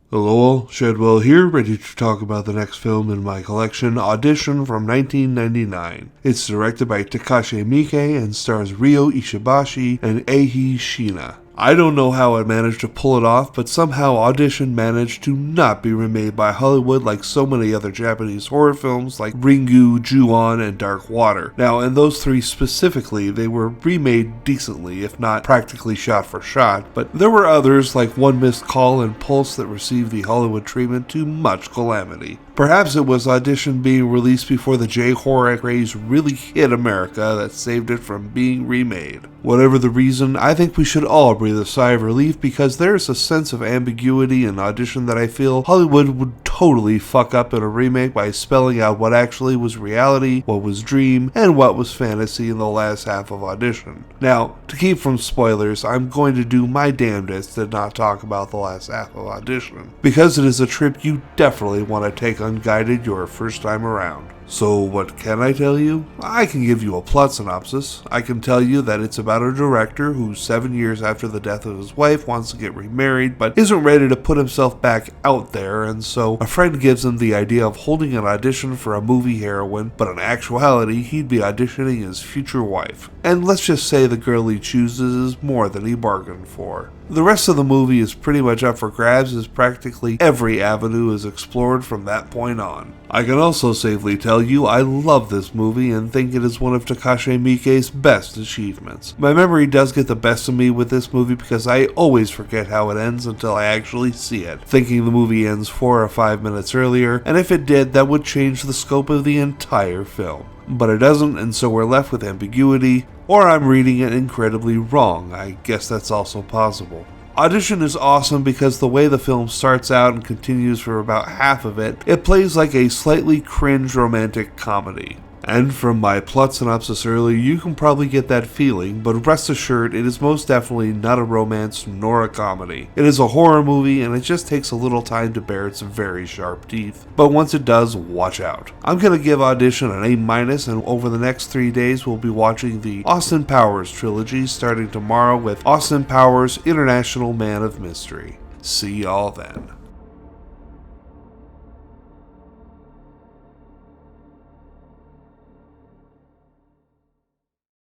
Hello, Shadwell here, ready to talk about the next film in my collection, Audition from 1999. It's directed by Takashi Miike and stars Ryo Ishibashi and Eiji Shina. I don't know how I managed to pull it off, but somehow Audition managed to not be remade by Hollywood like so many other Japanese horror films like Ringu, Ju-on, and Dark Water. Now, in those three specifically, they were remade decently, if not practically shot for shot, but there were others like One Missed Call and Pulse that received the Hollywood treatment to much calamity. Perhaps it was Audition being released before the J-horror craze really hit America that saved it from being remade. Whatever the reason, I think we should all breathe a sigh of relief because there's a sense of ambiguity in Audition that I feel Hollywood would totally fuck up in a remake by spelling out what actually was reality, what was dream, and what was fantasy in the last half of Audition. Now, to keep from spoilers, I'm going to do my damnedest to not talk about the last half of Audition, because it is a trip you definitely want to take unguided your first time around. So what can I tell you? I can give you a plot synopsis. I can tell you that it's about a director who 7 years after the death of his wife wants to get remarried but isn't ready to put himself back out there, and so a friend gives him the idea of holding an audition for a movie heroine, but in actuality he'd be auditioning his future wife. And let's just say the girl he chooses is more than he bargained for. The rest of the movie is pretty much up for grabs as practically every avenue is explored from that point on. I can also safely tell you I love this movie and think it is one of Takashi Miike's best achievements. My memory does get the best of me with this movie because I always forget how it ends until I actually see it, thinking the movie ends 4 or 5 minutes earlier, and if it did, that would change the scope of the entire film. But it doesn't, and so we're left with ambiguity, or I'm reading it incredibly wrong. I guess that's also possible. Audition is awesome because the way the film starts out and continues for about half of it, it plays like a slightly cringe romantic comedy. And from my plot synopsis earlier, you can probably get that feeling, but rest assured, it is most definitely not a romance nor a comedy. It is a horror movie, and it just takes a little time to bear its very sharp teeth. But once it does, watch out. I'm gonna give Audition an A-, and over the next 3 days, we'll be watching the Austin Powers trilogy, starting tomorrow with Austin Powers, International Man of Mystery. See y'all then.